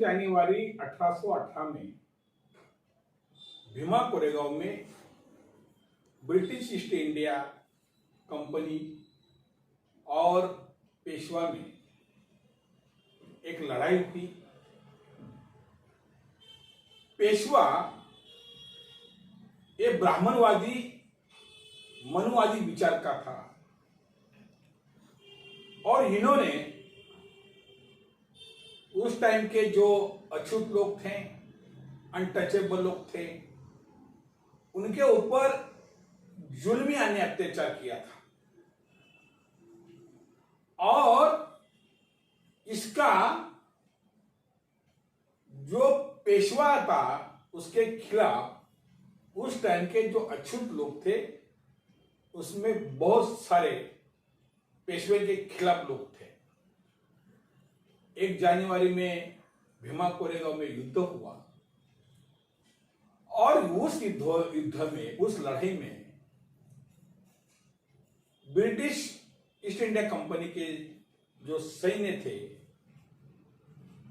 जनवरी 1818 में भीमा कोरेगांव में British east India company और पेशवा में एक लड़ाई हुई। पेशवा ये ब्राह्मणवादी मनुवादी विचार का था और इन्होंने उस टाइम के जो अछूत लोग थे, अनटचेबल लोग थे, उनके ऊपर जुल्मी यानी अत्याचार किया था और इसका जो पेशवा था उसके खिलाफ उस टाइम के जो अछूत लोग थे उसमें बहुत सारे पेशवे के खिलाफ लोग थे। 1 जनवरी में भीमा कोरेगांव में युद्ध हुआ और उस युद्ध में, उस लड़ाई में ब्रिटिश ईस्ट इंडिया कंपनी के जो सैन्य थे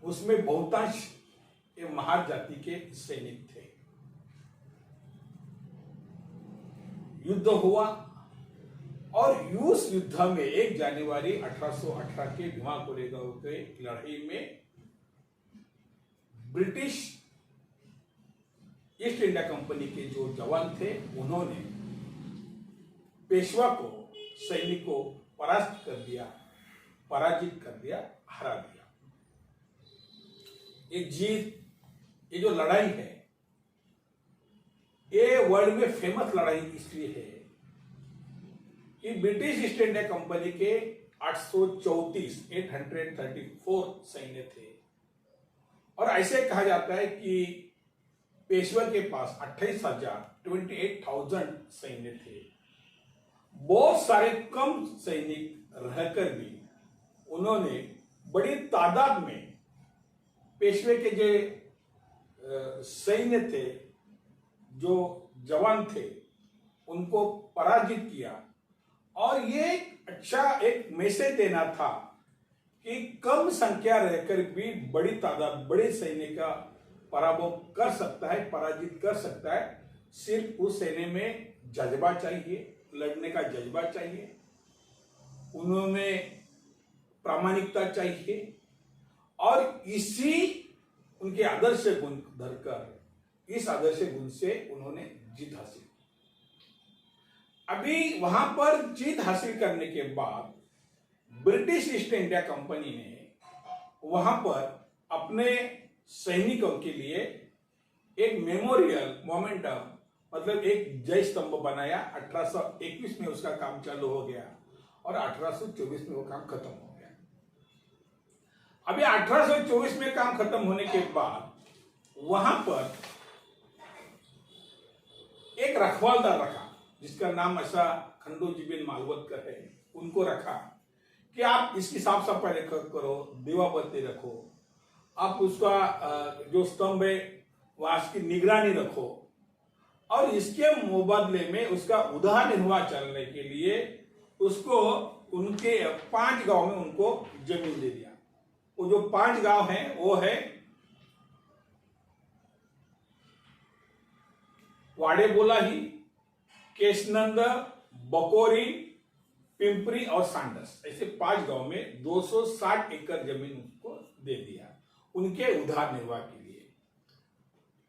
उसमें बहुतांश ये महार जाति के सैनिक थे। युद्ध हुआ और उस युद्ध में 1 जनवरी 1818 के भीमा कोरेगांव के लड़ाई में ब्रिटिश ईस्ट इंडिया कंपनी के जो जवान थे उन्होंने पेशवा को, सैनिक को पराजित कर दिया, हरा दिया। ये जीत, ये जो लड़ाई है ये वर्ल्ड में फेमस लड़ाई इसलिए है कि ब्रिटिश ईस्ट इंडिया कंपनी के 834 सैन्य थे और ऐसे कहा जाता है कि पेशवा के पास 28,000 सैन्य थे। बहुत सारे कम सैनिक रहकर भी उन्होंने बड़ी तादाद में पेशवे के जो सैन्य थे, जो जवान थे, उनको पराजित किया और ये अच्छा एक मैसेज देना था कि कम संख्या रहकर भी बड़ी तादाद, बड़े सैन्य का पराभव कर सकता है, पराजित कर सकता है। सिर्फ उस सैन्य में जज्बा चाहिए, लड़ने का जज्बा चाहिए, उनमें प्रामाणिकता चाहिए और इसी उनके आदर्श गुण धरकर, इस आदर्श गुण से उन्होंने जीत हासिल। अभी वहां पर जीत हासिल करने के बाद ब्रिटिश ईस्ट इंडिया कंपनी ने वहां पर अपने सैनिकों के लिए एक मेमोरियल मोमेंटम, मतलब एक जय स्तंभ बनाया। 1821 में उसका काम चालू हो गया और 1824 में वो काम खत्म हो गया। अभी 1824 में काम खत्म होने के बाद वहां पर एक रखवालदार रखा जिसका नाम ऐसा खंडोजी बिन मालवतकर है। उनको रखा कि आप इसकी साफ सफाई करो, दीवा बत्ती रखो, आप उसका जो स्तंभ है वहां की निगरानी रखो और इसके मुबदले में उसका उधार निर्वाह चलने के लिए उसको उनके 5 गांव में उनको जमीन दे दिया। वो जो 5 गांव हैं वो है वाड़ेबोलाही, केशनंद, बकोरी, पिंपरी और सांडस, ऐसे 5 गांव में 260 एकड़ जमीन उसको दे दिया उनके उधार निर्वाह के लिए।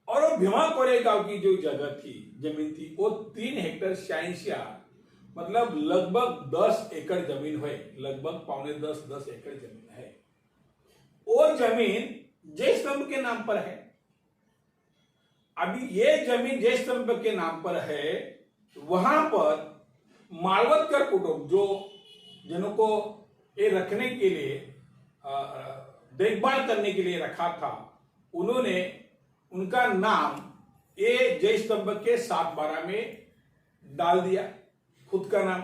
और वो भीमा कोरेगांव की जो जगह थी, जमीन थी, वो 3 हेक्टर 86, मतलब लगभग 10 एकड़ जमीन है, लगभग 9.25-10 एकड़ जमीन है। वो जमीन जय स्तंभ के नाम पर है। अभी ये जमीन जय स्तंभ के नाम पर है, वहां पर मालवतकर कुटुंब जो जिनको ये रखने के लिए, देखभाल करने के लिए रखा था, उन्होंने उनका नाम ये जय स्तंभ के 7/12 में डाल दिया, खुद का नाम,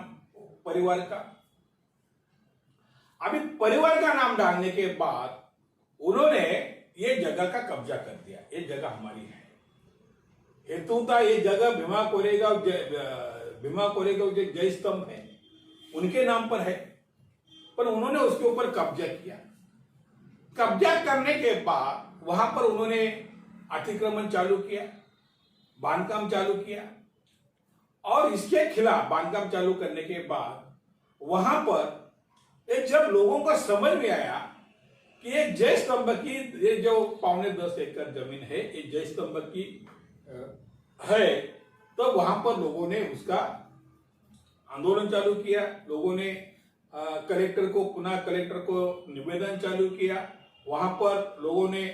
परिवार का। अभी परिवार का नाम डालने के बाद उन्होंने ये जगह का कब्जा कर दिया। ये जगह हमारी है। हेतु था ये जगह भीमा कोरेगांव जो जय स्तंभ है उनके नाम पर है, पर उन्होंने उसके ऊपर कब्जा किया। कब्जा करने के बाद वहां पर उन्होंने अतिक्रमण चालू किया, बांधकाम चालू किया, और इसके खिलाफ बांधकाम चालू करने के बाद वहां पर जब लोगों को समझ में आया कि ये जय स्तंभ की, ये जो 9.25 एकड़ जमीन है ये जय स्तंभ की है, तो वहां पर लोगों ने उसका आंदोलन चालू किया। लोगों ने कलेक्टर को निवेदन चालू किया। वहां पर लोगों ने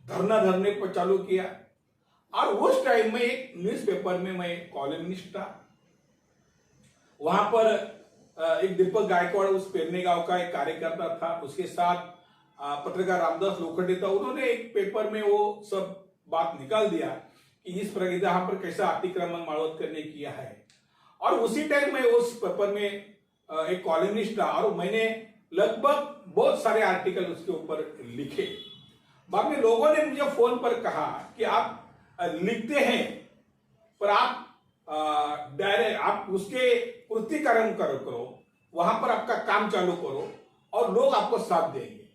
धरना धरने पर चालू किया। और उस टाइम में एक न्यूज़पेपर में मैं कॉलमनिस्ट था। वहां पर एक दीपक गायकवाड़ उस पेरने गांव का एक कार्यकर्ता था, उसके साथ पत्रकार रामदास लोखंडे था। उन्होंने एक पेपर में वो सब बात निकाल दिया कि इस प्रकार यहाँ पर कैसा अतिक्रमण माड़ोदकर ने किया है। और उसी टाइम में उस पेपर में एक कॉलमनिस्ट था और मैंने लगभग बहुत सारे आर्टिकल उसके ऊपर लिखे। बाद में लोगों ने मुझे फोन पर कहा कि आप लिखते हैं पर आप डायरेक्ट आप उसके पूर्तिकरण करो, वहां पर आपका काम चालू करो और लोग आपको साथ देंगे।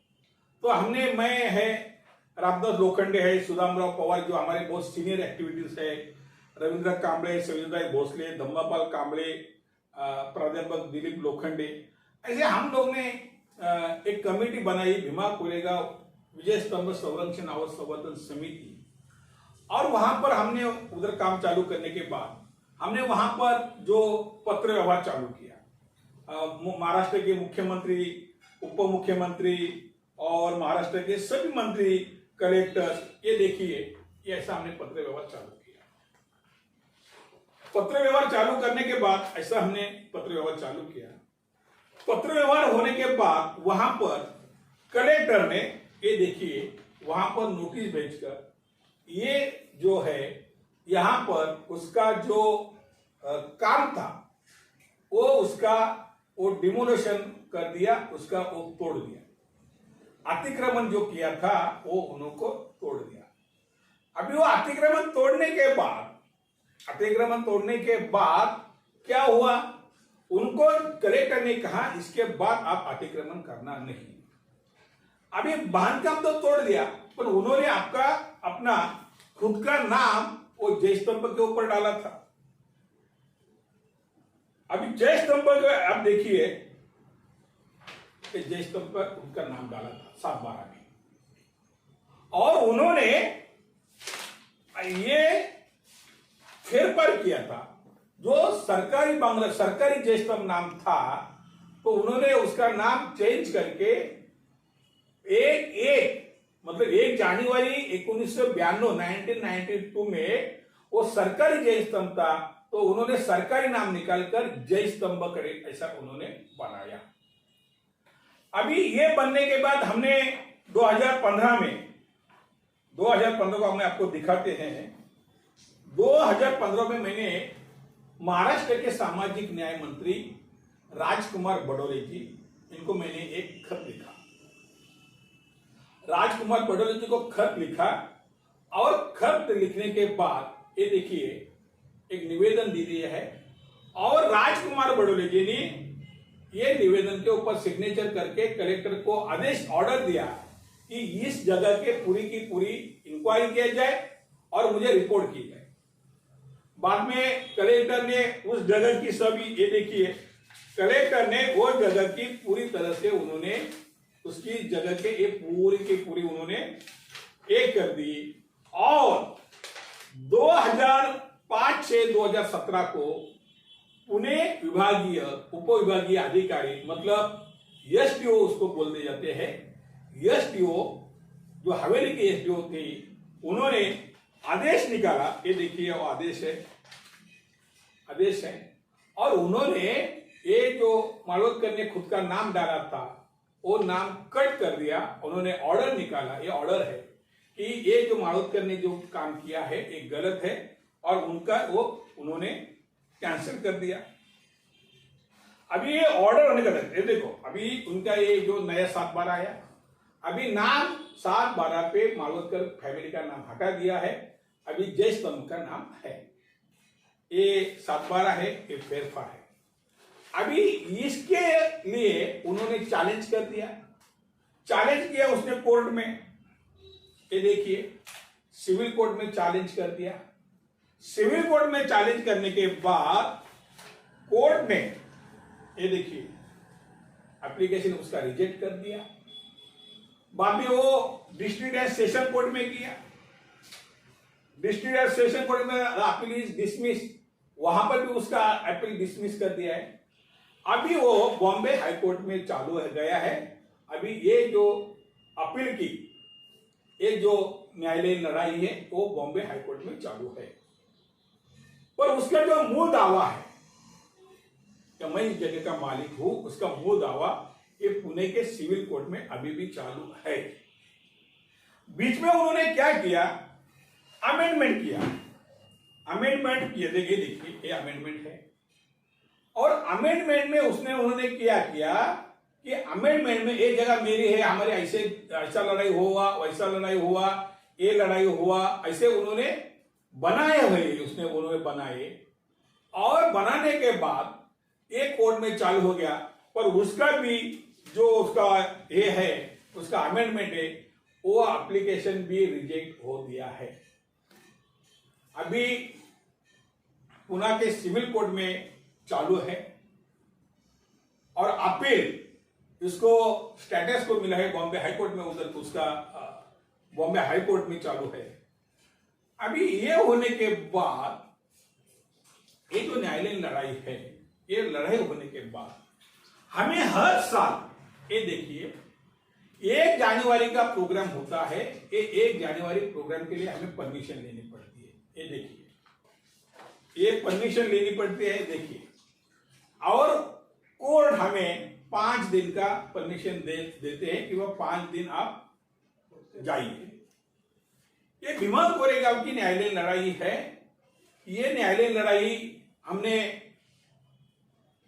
तो मैं है, रामदास लोखंडे है, सुदामराव पवार जो हमारे बहुत सीनियर एक्टिविटीज है, रविंद्र कांबळे, संजयदाई भोसले, धम्मापाल कांबळे, प्राध्यापक दिलीप लोखंडे, ऐसे हम लोग ने एक कमेटी बनाई, भीमा कोरेगांव विजय स्तंभ संरक्षण और संवर्धन समिति। और वहां पर हमने उधर काम चालू करने के बाद हमने वहां पर जो पत्र व्यवहार चालू किया, महाराष्ट्र के मुख्यमंत्री, उप मुख्यमंत्री और महाराष्ट्र के सभी मंत्री, कलेक्टर, ये देखिए ये ऐसा हमने पत्र व्यवहार चालू किया। पत्र व्यवहार चालू करने के बाद ऐसा हमने पत्र व्यवहार चालू किया। पत्र व्यवहार होने के बाद वहां पर कलेक्टर ने ये देखिए वहां पर नोटिस भेजकर ये जो है यहां पर उसका जो काम था वो डिमोलेशन कर दिया, उसका वो तोड़ दिया। अतिक्रमण जो किया था वो उनको तोड़ दिया। अभी वो अतिक्रमण तोड़ने के बाद क्या हुआ, उनको कलेक्टर ने कहा इसके बाद आप अतिक्रमण करना नहीं। अभी बांधकाम तो तोड़ दिया पर उन्होंने अपना खुद का नाम वो जय स्तंभ के ऊपर डाला था। अभी जय स्तंभ आप देखिए, जय स्तंभ पर उनका नाम डाला था 7/12 में, और उन्होंने ये फेरफार किया था। जो सरकारी जय स्तंभ नाम था तो उन्होंने उसका नाम चेंज करके मतलब 1 जनवरी 1992 में वो सरकारी जय स्तंभ था तो उन्होंने सरकारी नाम निकालकर जय स्तंभ करे ऐसा उन्होंने बनाया। अभी ये बनने के बाद हमने 2015 को हम आपको दिखाते हैं। 2015 में मैंने महाराष्ट्र के सामाजिक न्याय मंत्री राजकुमार बडोले जी, इनको मैंने एक खत लिखा। राजकुमार बडोले जी को खत लिखा और खत लिखने के बाद ये देखिए एक निवेदन दे दिया है और राजकुमार बडोले जी ने ये निवेदन के ऊपर सिग्नेचर करके कलेक्टर को ऑर्डर दिया कि इस जगह के पूरी की पूरी इंक्वायरी किया जाए और मुझे रिपोर्ट की जाए। बाद में कलेक्टर ने उस जगह की सभी, ये देखिए कलेक्टर ने वो जगह की पूरी तरह से उन्होंने उसकी जगह के ये पूरी की पूरी उन्होंने एक कर दी। और 2005 से 2017 को पुणे विभागीय उप विभागीय अधिकारी मतलब एसडीओ उसको बोलते जाते हैं, एसडीओ जो हवेली के एसडीओ थे, उन्होंने आदेश निकाला। ये देखिए वो आदेश है और उन्होंने ये जो माड़ोदकर ने खुद का नाम डाला था वो नाम कट कर दिया। उन्होंने ऑर्डर निकाला, ये ऑर्डर है कि ये जो माड़ोदकर ने जो काम किया है ये गलत है और उनका वो उन्होंने कैंसिल कर दिया। अभी ये ऑर्डर होने का ये देखो, अभी उनका ये जो नया 7/12 आया, अभी नाम 7/12 पे माड़ोदकर फैमिली का नाम हटा दिया है, अभी जय स्तंभ का नाम है। ये 7/12 है, ये फेरफार है। अभी इसके लिए उन्होंने चैलेंज कर दिया चैलेंज किया उसने कोर्ट में। ये देखिए, सिविल कोर्ट में चैलेंज कर दिया। सिविल कोर्ट में चैलेंज करने के बाद कोर्ट ने, ये देखिए, एप्लीकेशन उसका रिजेक्ट कर दिया। बाद में वो डिस्ट्रिक्ट एंड सेशन कोर्ट में किया। डिस्ट्रिक्ट एंड सेशन कोर्ट में अपील इज डिसमिस, वहां पर भी उसका अपील डिसमिस कर दिया है। अभी वो बॉम्बे हाई कोर्ट में चालू है गया है। अभी ये जो अपील की, ये जो न्यायालयीन लड़ाई है वो बॉम्बे हाई कोर्ट में चालू है। पर उसका जो मूल दावा है कि मैं इस जगह का मालिक हूं, उसका मूल दावा ये पुणे के सिविल कोर्ट में अभी भी चालू है। बीच में उन्होंने क्या किया, अमेंडमेंट किया। अमेंडमेंट किए, देखिए ये अमेंडमेंट है। और अमेंडमेंट में उन्होंने क्या किया कि अमेंडमेंट में एक जगह मेरी है, हमारे ऐसा लड़ाई हुआ, वैसा लड़ाई हुआ, ये लड़ाई हुआ, ऐसे उन्होंने बनाए हुए, उन्होंने बनाए। और बनाने के बाद एक कोर्ट में चालू हो गया। पर उसका भी जो उसका ये है, उसका अमेंडमेंट है, वो एप्लीकेशन भी रिजेक्ट हो दिया है। अभी पुणे के सिविल कोर्ट में चालू है और अपील इसको स्टेटस को मिला है बॉम्बे हाई कोर्ट में, उधर उसका बॉम्बे हाई कोर्ट में चालू है। अभी ये होने के बाद ये जो न्यायालयीन लड़ाई है, ये लड़ाई होने के बाद हमें हर साल, ये देखिए, 1 जनवरी का प्रोग्राम होता है। ये 1 जनवरी प्रोग्राम के लिए हमें परमिशन लेनी पड़ती है। ये देखिए, ये परमिशन लेनी पड़ती है, देखिए। और कोर्ट हमें 5 दिन का परमिशन देते हैं कि वह 5 दिन आप जाइए। ये भीमा कोरेगांव की न्यायालयीन लड़ाई है। ये न्यायालयीन लड़ाई हमने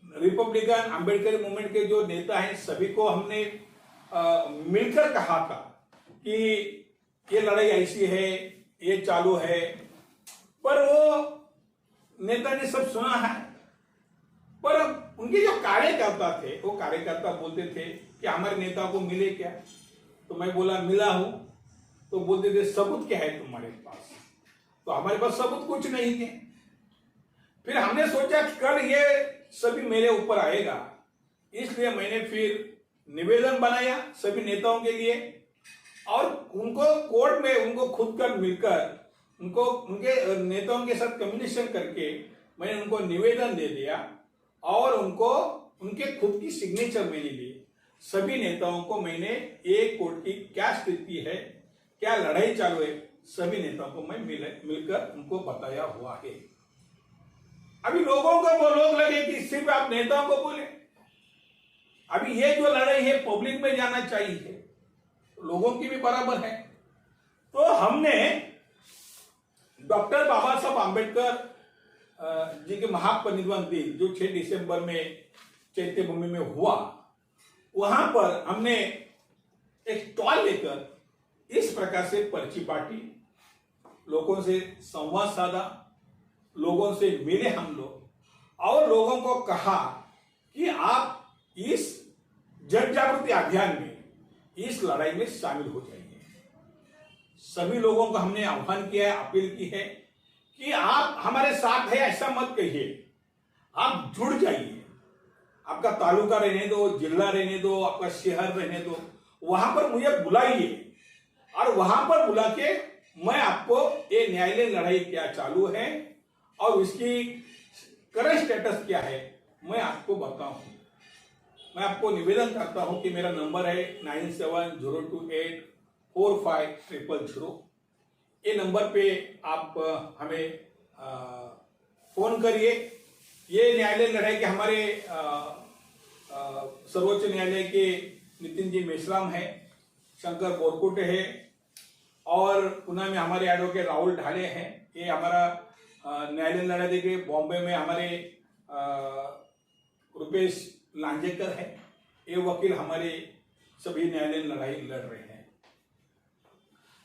रिपब्लिकन अंबेडकर मूवमेंट के जो नेता हैं सभी को हमने मिलकर कहा था कि ये लड़ाई ऐसी है, ये चालू है। पर वो नेता ने सब सुना है। पर उनके जो कार्यकर्ता थे, वो कार्यकर्ता बोलते थे कि हमारे नेता को मिले क्या। तो मैं बोला मिला हूं। तो बोलते थे सबूत क्या है तुम्हारे पास। तो हमारे पास सबूत कुछ नहीं थे। फिर हमने सोचा कल ये सभी मेरे ऊपर आएगा, इसलिए मैंने फिर निवेदन बनाया सभी नेताओं के लिए। और उनको कोर्ट में उनको खुद कर मिलकर उनको उनके नेताओं के साथ कम्युनिकेशन करके मैंने उनको निवेदन दे दिया। और उनको उनके खुद की सिग्नेचर मैंने ली। सभी नेताओं को मैंने एक कोर्ट की क्या स्थिति है, क्या लड़ाई चालू है, सभी नेताओं को मैं मिलकर उनको बताया हुआ है। अभी लोगों को वो लोग लगे कि सिर्फ आप नेताओं को बोले। अभी ये जो लड़ाई है पब्लिक में जाना चाहिए, लोगों की भी बराबर है। तो हमने डॉक्टर बाबा साहब आंबेडकर जी के महापरिनिर्वाण दिन जो 6 दिसंबर में चैत्य भूमि में हुआ, वहां पर हमने एक स्टॉल लेकर इस प्रकार से पर्ची बांटी, लोगों से संवाद साधा, लोगों से मिले हम लोग। और लोगों को कहा कि आप इस जन जागृति अभियान में, इस लड़ाई में शामिल हो जाइए। सभी लोगों को हमने आह्वान किया है, अपील की है कि आप हमारे साथ है ऐसा मत कहिए, आप जुड़ जाइए। आपका तालुका रहने दो, जिला रहने दो, आपका शहर रहने दो, वहां पर मुझे बुलाइए। और वहां पर बुला के मैं आपको ये न्यायालयीन लड़ाई क्या चालू है और उसकी करंट स्टेटस क्या है मैं आपको बताऊं। मैं आपको निवेदन करता हूं कि मेरा नंबर है 9702845000। ये नंबर पे आप हमें फोन करिए। ये न्यायालयीन लड़ाई के हमारे सर्वोच्च न्यायालय के नितिन जी मेश्राम है, शंकर बोरकुटे है और पुणे में हमारे एडवोकेट राहुल ढाले हैं। ये हमारा न्यायालयीन लड़ाई देखे बॉम्बे में हमारे रुपेश लांजेकर है। ये वकील हमारे सभी न्यायालयीन लड़ाई लड़ रहे हैं।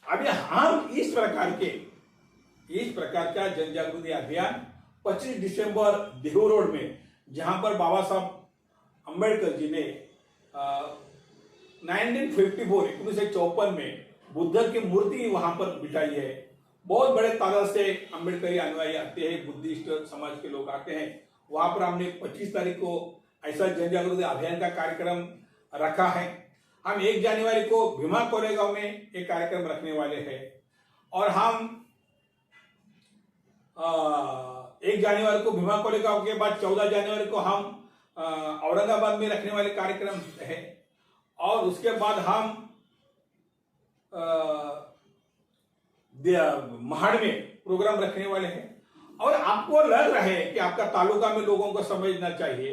अभी हम इस प्रकार का जन जागृति अभियान 25 दिसंबर देहू रोड में, जहां पर बाबा साहब अंबेडकर जी ने 1954 में बुद्ध की मूर्ति वहां पर बिठाई है। बहुत बड़े तादाद से अम्बेडकरी अनुयायी आते हैं, बुद्धिस्ट समाज के लोग आते हैं। वहां पर हमने 25 तारीख को ऐसा जन जागृति अभियान का कार्यक्रम रखा है। हम 1 जनवरी को भीमा कोरेगांव में एक कार्यक्रम रखने वाले हैं और हम 1 जनवरी को भीमा कोरेगांव के बाद 14 जनवरी को हम औरंगाबाद में रखने वाले कार्यक्रम है और उसके बाद हम महाड़ में प्रोग्राम रखने वाले हैं। और आपको लग रहा है कि आपका तालुका में लोगों को समझना चाहिए,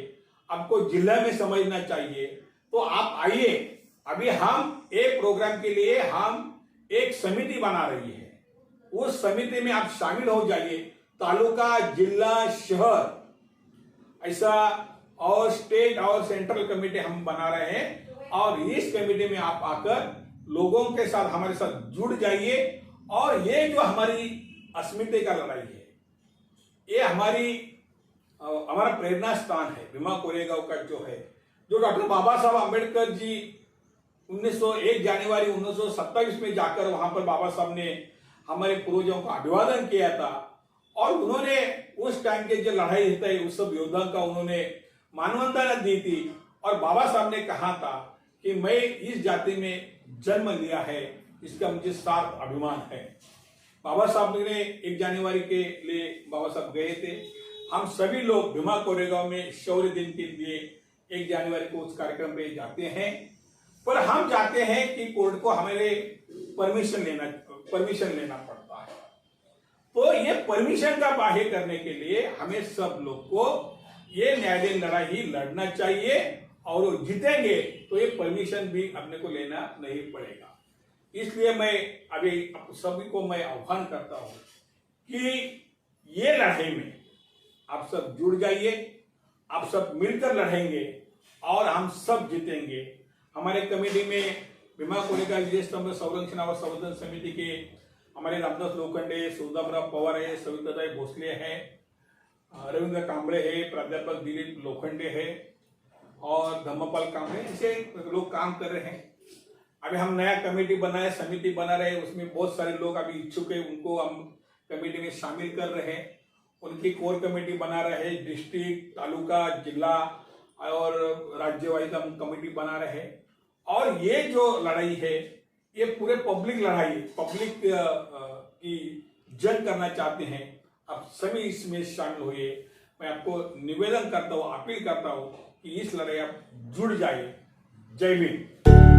आपको जिला में समझना चाहिए, तो आप आइए। अभी हम एक प्रोग्राम के लिए हम एक समिति बना रही है, उस समिति में आप शामिल हो जाइए। तालुका, जिला, शहर ऐसा और स्टेट और सेंट्रल कमेटी हम बना रहे हैं और इस कमेटी में आप आकर लोगों के साथ हमारे साथ जुड़ जाइए। और ये जो हमारी अस्मिता का लड़ाई है, ये हमारा प्रेरणा स्थान है। भीमा कोरेगांव का जो है, जो डॉक्टर बाबा साहब अम्बेडकर जी 1 जनवरी 1927 में जाकर वहां पर बाबा साहब ने हमारे पूर्वजों का अभिवादन किया था और उन्होंने उस टाइम के जो लड़ाई थे उस सब योद्धाओं का उन्होंने मानवंदना दी थी। और बाबा साहब ने कहा था कि मैं इस जाति में जन्म लिया है, इसका मुझे सार्थ अभिमान है। बाबा साहब ने 1 जनवरी के लिए बाबा साहब गए थे। हम सभी लोग भीमा कोरेगांव में शौर्य दिन के लिए 1 जनवरी को उस कार्यक्रम पे जाते हैं, पर हम चाहते हैं कि कोर्ट को हमारे परमिशन लेना पड़ता है। तो ये परमिशन का बाहर करने के लिए हमें सब लोग को ये न्यायालयीन लड़ाई लड़ना चाहिए और वो जीतेंगे तो ये परमिशन भी अपने को लेना नहीं पड़ेगा। इसलिए मैं अभी सभी को मैं आह्वान करता हूं कि ये लड़ाई में आप सब जुड़ जाइए, आप सब मिलकर लड़ेंगे और हम सब जीतेंगे। हमारे कमेटी में भीमा कोरेगांव विजय स्तंभ संरक्षण और संवर्धन समिति के हमारे रामदास लोखंडे, सुदामराव पवार है, सविताताई भोसले है, रविंद्र कांबळे है, प्राध्यापक दिलीप लोखंडे है और धम्मपाल कांबळे, ऐसे लोग काम कर रहे हैं। अभी हम नया कमेटी बनाए, समिति बना रहे हैं, उसमें बहुत सारे लोग अभी इच्छुक है, उनको हम कमेटी में शामिल कर रहे हैं। उनकी कोर कमेटी बना रहे हैं, डिस्ट्रिक्ट, तालुका, जिला और राज्य वाइज हम कमेटी बना रहे हैं। और ये जो लड़ाई है ये पूरे पब्लिक लड़ाई, पब्लिक की जंग करना चाहते हैं। आप सभी इसमें शामिल हुए। मैं आपको निवेदन करता हूँ, अपील करता हूँ कि इस लड़ाई आप जुड़ जाइए। जय हिंद।